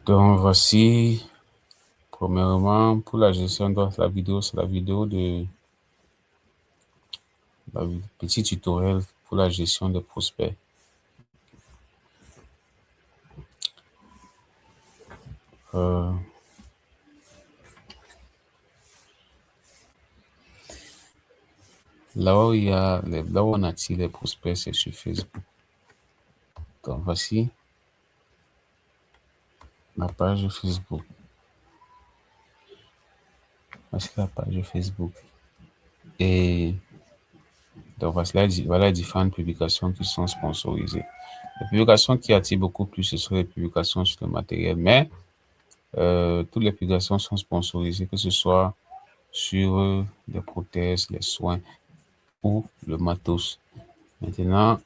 Donc, voici, premièrement, pour la gestion de la vidéo, c'est la vidéo de petit tutoriel pour la gestion des prospects. Là où on attire les prospects, c'est sur Facebook. Donc, voici la page Facebook. Voici la page Facebook. Et donc, voilà les différentes publications qui sont sponsorisées. Les publications qui attirent beaucoup plus, ce sont les publications sur le matériel, mais toutes les publications sont sponsorisées, que ce soit sur les prothèses, les soins ou le matos. Maintenant,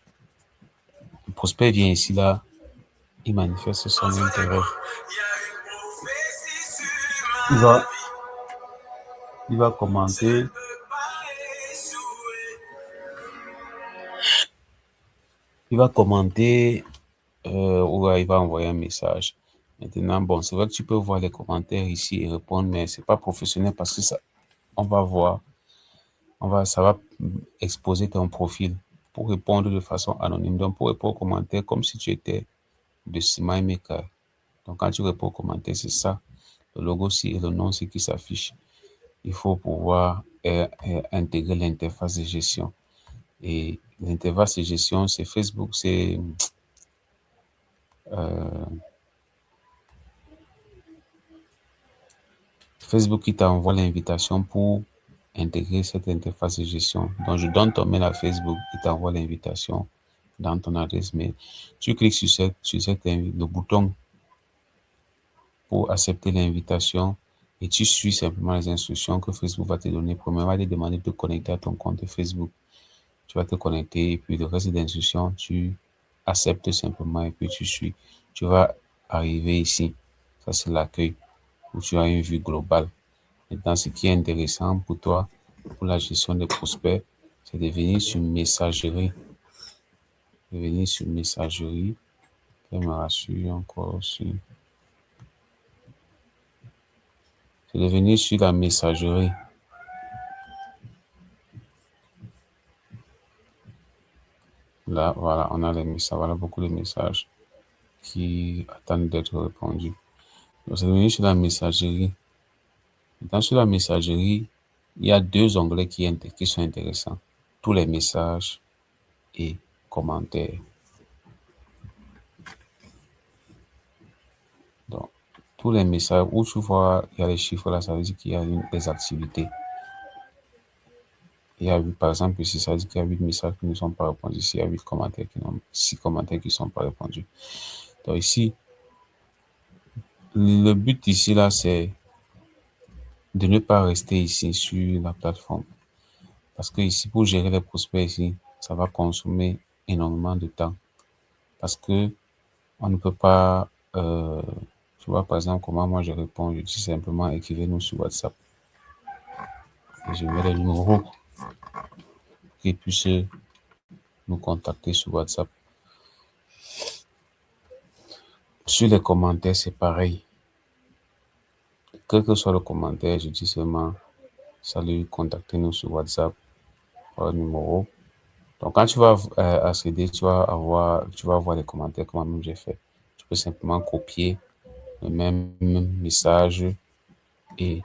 le prospect vient ici, là, il manifeste son intérêt. Il va commenter. Il va commenter ou il va envoyer un message. Maintenant, bon, c'est vrai que tu peux voir les commentaires ici et répondre, mais c'est pas professionnel parce que ça, on va voir, ça va exposer ton profil pour répondre de façon anonyme. Donc, pour répondre aux commentaires, comme si tu étais de Simon Maker. Donc, quand tu réponds aux commentaires, c'est ça. Le logo ci et le nom ci qui s'affiche. Il faut pouvoir intégrer l'interface de gestion. Et l'interface de gestion, c'est Facebook, c'est Facebook qui t'envoie l'invitation pour intégrer cette interface de gestion. Donc, je donne ton mail à Facebook, il t'envoie l'invitation dans ton adresse mail. Tu cliques sur le bouton pour accepter l'invitation et tu suis simplement les instructions que Facebook va te donner. Premièrement, il va te demander de te connecter à ton compte Facebook. Tu vas te connecter et puis le reste des instructions, tu acceptes simplement et puis tu suis. Tu vas arriver ici. Ça, c'est l'accueil où tu as une vue globale. Maintenant, ce qui est intéressant pour toi, pour la gestion des prospects, c'est de venir sur messagerie. De venir sur messagerie. Je me rassure encore aussi. C'est de venir sur la messagerie. Là, voilà, on a les messages. Voilà beaucoup de messages qui attendent d'être répondus. Donc, c'est de venir sur la messagerie. Maintenant, sur la messagerie, il y a deux onglets qui sont intéressants. Tous les messages et commentaires. Donc, tous les messages où tu vois, il y a les chiffres là, ça veut dire qu'il y a des activités. Il y a 8, par exemple, ici, ça veut dire qu'il y a 8 messages qui ne sont pas répondus. Ici, il y a 8 commentaires 6 commentaires qui ne sont pas répondus. Donc, ici, le but ici, là, c'est de ne pas rester ici sur la plateforme. Parce que ici, pour gérer les prospects ici, ça va consommer énormément de temps. Parce que on ne peut pas, tu vois, par exemple, comment moi je réponds, je dis simplement écrivez-nous sur WhatsApp. Et je mets les numéros pour qu'ils puissent nous contacter sur WhatsApp. Sur les commentaires, c'est pareil. Quel que soit le commentaire, je dis seulement salut, contactez-nous sur WhatsApp, par numéro. Donc, quand tu vas accéder, tu vas voir les commentaires comme même j'ai fait. Tu peux simplement copier le même message et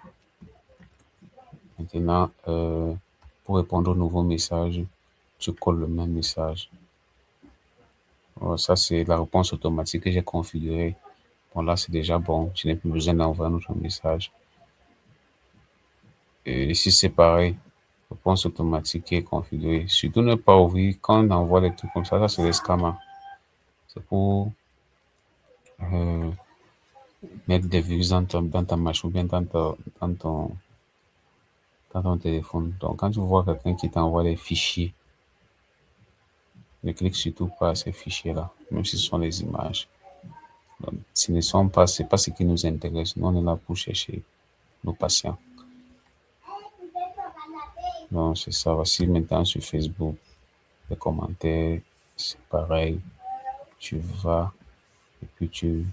maintenant, pour répondre au nouveau message, tu colles le même message. Ça, c'est la réponse automatique que j'ai configurée. Bon, là, c'est déjà bon. Je n'ai plus besoin d'envoyer un autre message. Et ici, c'est pareil. Réponse automatique qui est configurée. Surtout ne pas ouvrir quand on envoie des trucs comme ça c'est des scammers. C'est pour mettre des virus dans ta machine ou bien dans ton téléphone. Donc, quand tu vois quelqu'un qui t'envoie des fichiers, ne clique surtout pas à ces fichiers-là, même si ce sont des images. Donc, c'est pas ce qui nous intéresse. Nous, on est là pour chercher nos patients. Donc, c'est ça. Voici maintenant sur Facebook, les commentaires, c'est pareil. Tu vas et puis tu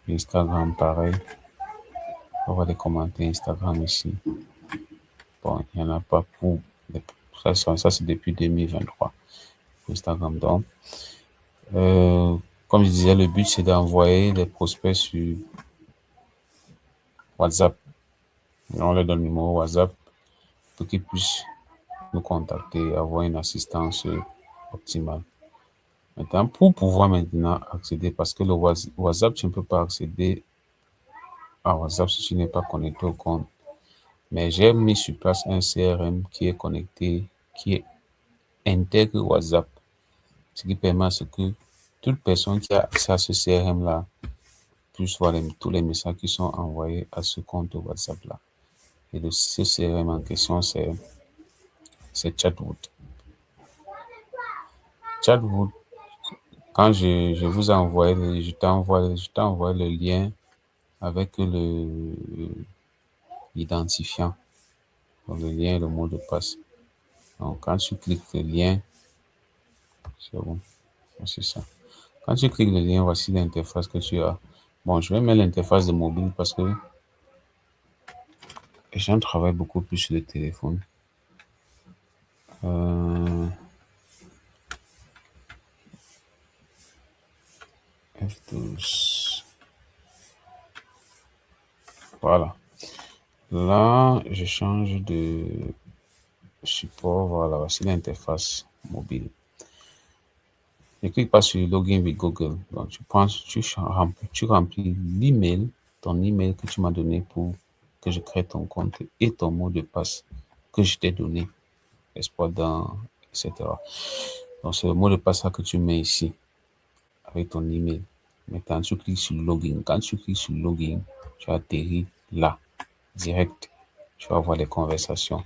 Instagram, pareil. On va les commenter Instagram ici. Bon, il n'y en a pas pour. Ça c'est depuis 2023. Instagram. Donc, comme je disais, le but c'est d'envoyer des prospects sur WhatsApp. On leur donne le numéro WhatsApp pour qu'ils puissent nous contacter, avoir une assistance optimale. Maintenant, pour pouvoir maintenant accéder, parce que le WhatsApp, tu ne peux pas accéder à WhatsApp si tu n'es pas connecté au compte. Mais j'ai mis sur place un CRM qui est connecté, qui intègre WhatsApp, ce qui permet à ce que toute personne qui a accès à ce CRM-là puisse voir tous les messages qui sont envoyés à ce compte WhatsApp-là. Et ce CRM en question, c'est Chatwood. Chatwood, quand je vous ai envoyé, je t'ai envoyé le lien avec l'identifiant, donc le lien et le mot de passe. Donc, quand tu cliques le lien, c'est bon, c'est ça. Quand tu cliques le lien, voici l'interface que tu as. Bon, je vais mettre l'interface de mobile parce que les gens travaillent beaucoup plus sur le téléphone. F12. Voilà. Là, je change de support. Voilà, voici l'interface mobile. Ne clique pas sur Login with Google. Donc, tu remplis l'email, ton email que tu m'as donné pour que je crée ton compte et ton mot de passe que je t'ai donné, espoir dans, etc. Donc, c'est le mot de passe que tu mets ici avec ton email. Maintenant, tu cliques sur Login. Quand tu cliques sur Login, tu atterris là, direct. Tu vas voir les conversations.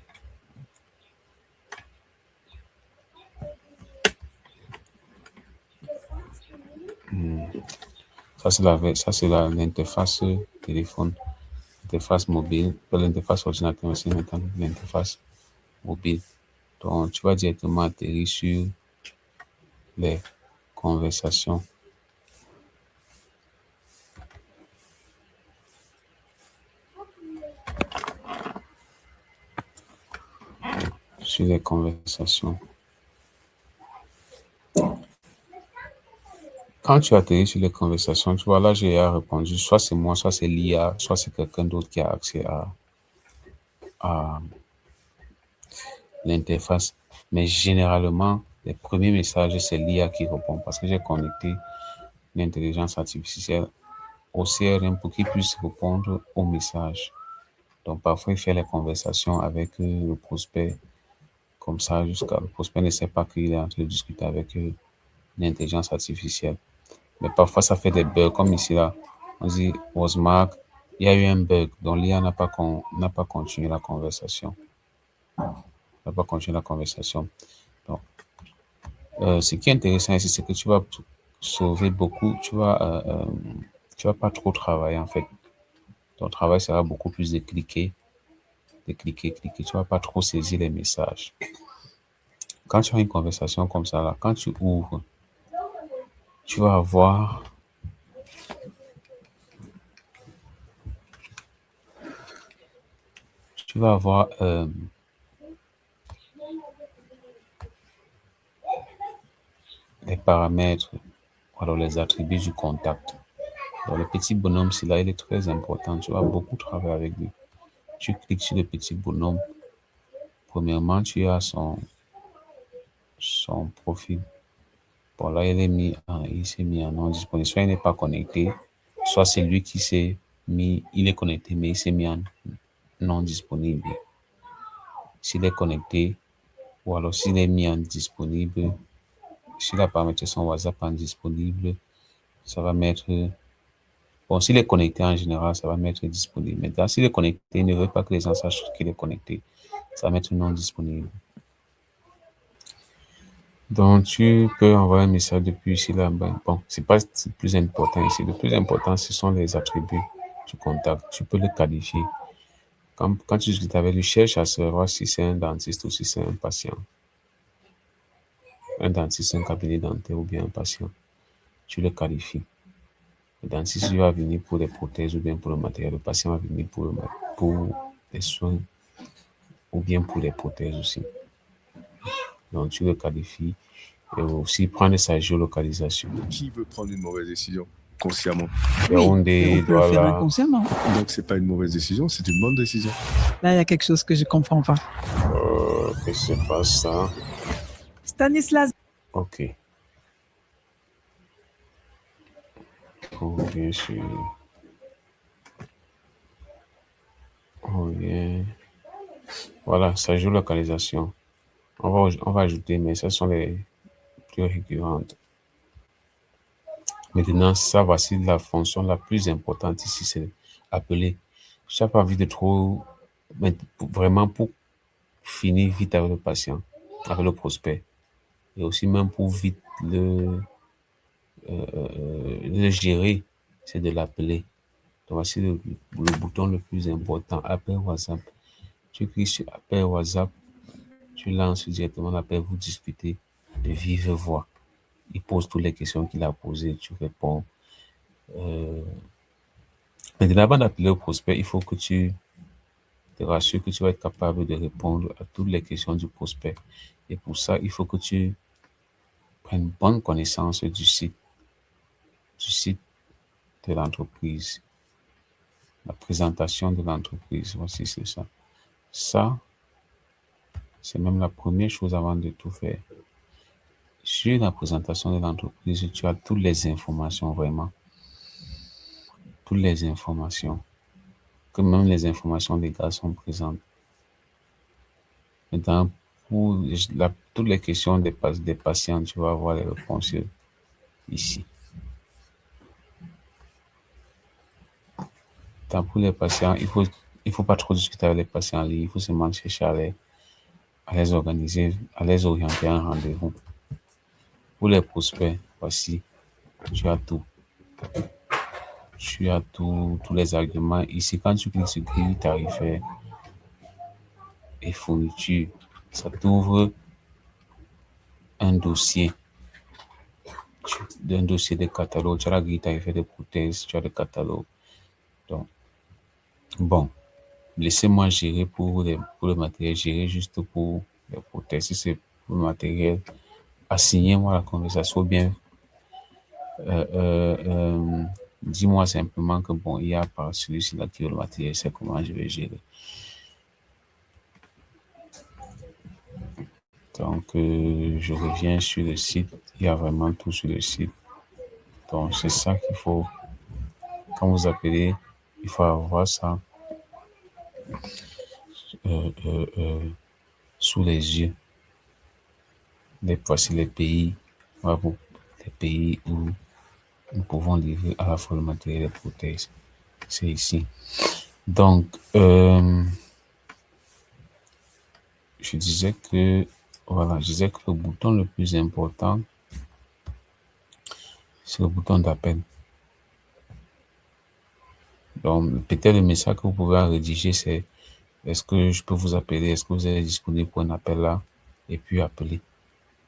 Ça, c'est l'interface téléphone, l'interface mobile, pas l'interface ordinateur, mais c'est maintenant l'interface mobile. Donc, tu vas directement atterrir sur les conversations. Sur les conversations. Quand tu atterris sur les conversations, tu vois là, j'ai répondu, soit c'est moi, soit c'est l'IA, soit c'est quelqu'un d'autre qui a accès à l'interface. Mais généralement, les premiers messages, c'est l'IA qui répond parce que j'ai connecté l'intelligence artificielle au CRM pour qu'il puisse répondre aux messages. Donc, parfois, il fait les conversations avec le prospect comme ça, jusqu'à le prospect ne sait pas qu'il est en train de discuter avec l'intelligence artificielle. Mais parfois, ça fait des bugs, comme ici, là. On dit, Osmark, il y a eu un bug, donc l'IA n'a pas continué la conversation. N'a pas continué la conversation. Donc, ce qui est intéressant ici, c'est que tu vas sauver beaucoup, tu vas pas trop travailler, en fait. Ton travail sera beaucoup plus de cliquer, cliquer. Tu vas pas trop saisir les messages. Quand tu as une conversation comme ça, là, quand tu ouvres, tu vas avoir les paramètres, alors les attributs du contact. Donc, le petit bonhomme, là, il est très important. Tu vas beaucoup travailler avec lui. Tu cliques sur le petit bonhomme. Premièrement, tu as son profil. Bon, là, il s'est mis en non disponible. Soit il n'est pas connecté, soit c'est lui qui s'est mis, il est connecté, mais il s'est mis en non disponible. S'il est connecté, ou alors s'il est mis en disponible, s'il a paramétré son WhatsApp en disponible, ça va mettre. Bon, s'il est connecté en général, ça va mettre disponible. Maintenant, s'il est connecté, il ne veut pas que les gens sachent qu'il est connecté. Ça va mettre non disponible. Donc, tu peux envoyer un message depuis ici, là. Bon, c'est pas le plus important ici. Le plus important, ce sont les attributs du contact. Tu peux le qualifier. Quand tu discutes avec lui, cherche à savoir si c'est un dentiste ou si c'est un patient. Un dentiste, un cabinet dentaire ou bien un patient. Tu le qualifies. Le dentiste va venir pour les prothèses ou bien pour le matériel. Le patient va venir pour les soins ou bien pour les prothèses aussi. Donc, tu le qualifies et aussi prendre sa géolocalisation. Qui veut prendre une mauvaise décision consciemment? Oui, Yaoundé, on peut le faire Douala. inconsciemment. Donc, c'est pas une mauvaise décision, c'est une bonne décision. Là, il y a quelque chose que je comprends pas. Que c'est pas ça. Stanislas. Ok. Bien sûr. Bien. Voilà, sa géolocalisation. On va ajouter, mais ce sont les plus récurrentes. Maintenant, ça, voici la fonction la plus importante ici, c'est appeler. Je n'ai pas envie de trop, mais vraiment pour finir vite avec le patient, avec le prospect, et aussi même pour vite le gérer, c'est de l'appeler. Donc, voici le bouton le plus important, appel WhatsApp. Tu cliques sur appel WhatsApp, tu lances directement l'appel, vous discutez de vive voix. Il pose toutes les questions qu'il a posées, tu réponds. Maintenant, avant d'appeler le prospect, il faut que tu te rassures que tu vas être capable de répondre à toutes les questions du prospect. Et pour ça, il faut que tu prennes bonne connaissance du site de l'entreprise, la présentation de l'entreprise. Voici, c'est ça. Ça, c'est même la première chose avant de tout faire. Sur la présentation de l'entreprise, tu as toutes les informations, vraiment. Toutes les informations. Que même les informations légales sont présentes. Maintenant, pour toutes les questions des patients, tu vas avoir les réponses ici. Tant pour les patients, il faut pas trop discuter avec les patients en ligne, il faut seulement chercher à les organiser, à les orienter à un rendez-vous. Pour les prospects, voici, tu as tout. Tu as tous les arguments. Ici, quand tu cliques sur grille tarifaire et fourniture, ça t'ouvre un dossier. D'un dossier de catalogue. Tu as la grille tarifaire de prothèses, tu as le catalogue. Donc, bon, laissez-moi gérer pour le matériel, gérer juste pour les prothèses. Si c'est pour le matériel, assignez-moi la conversation bien. Dis-moi simplement que bon, il y a par celui-ci là qui veut le matériel, c'est comment je vais gérer. Donc, je reviens sur le site. Il y a vraiment tout sur le site. Donc, c'est ça qu'il faut. Quand vous appelez, il faut avoir ça sous les yeux. Voici les pays. Les pays où nous pouvons livrer à la fois le matériel et les prothèses. C'est ici. Donc, je disais que le bouton le plus important, c'est le bouton d'appel. Donc, peut-être le message que vous pouvez rédiger, c'est: est-ce que je peux vous appeler? Est-ce que vous êtes disponible pour un appel là? Et puis appeler.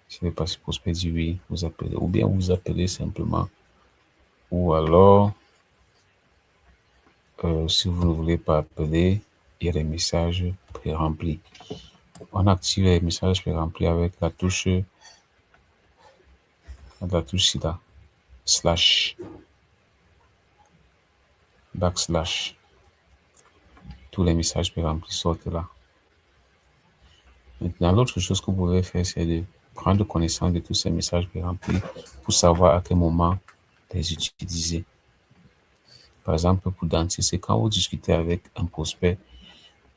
Si le prospect dit oui, vous appelez. Ou bien vous appelez simplement. Ou alors, si vous ne voulez pas appeler, il y a des messages pré-remplis. On active les messages pré-remplis avec la touche là, slash, backslash. Tous les messages pré-remplis sortent là. Maintenant, l'autre chose que vous pouvez faire, c'est de prendre connaissance de tous ces messages pré-remplis pour savoir à quel moment les utiliser. Par exemple, pour dentiste, c'est quand vous discutez avec un prospect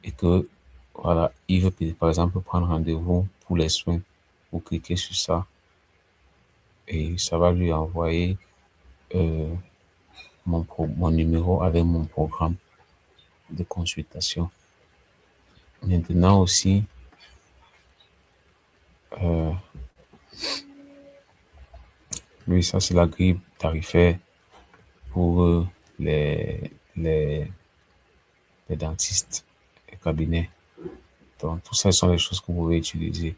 et que, voilà, il veut par exemple prendre rendez-vous pour les soins. Vous cliquez sur ça et ça va lui envoyer mon numéro avec mon programme de consultation. Maintenant aussi, oui, ça c'est la grille tarifaire pour les dentistes et cabinets. Donc, tout ça sont les choses que vous pouvez utiliser.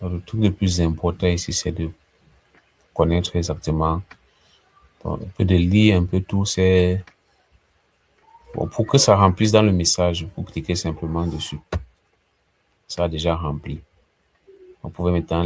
Donc, le truc le plus important ici, c'est de connaître exactement Bon, un peu de lire, un peu tout, c'est... Bon, pour que ça remplisse dans le message, vous cliquez simplement dessus. Ça a déjà rempli. Vous pouvez maintenant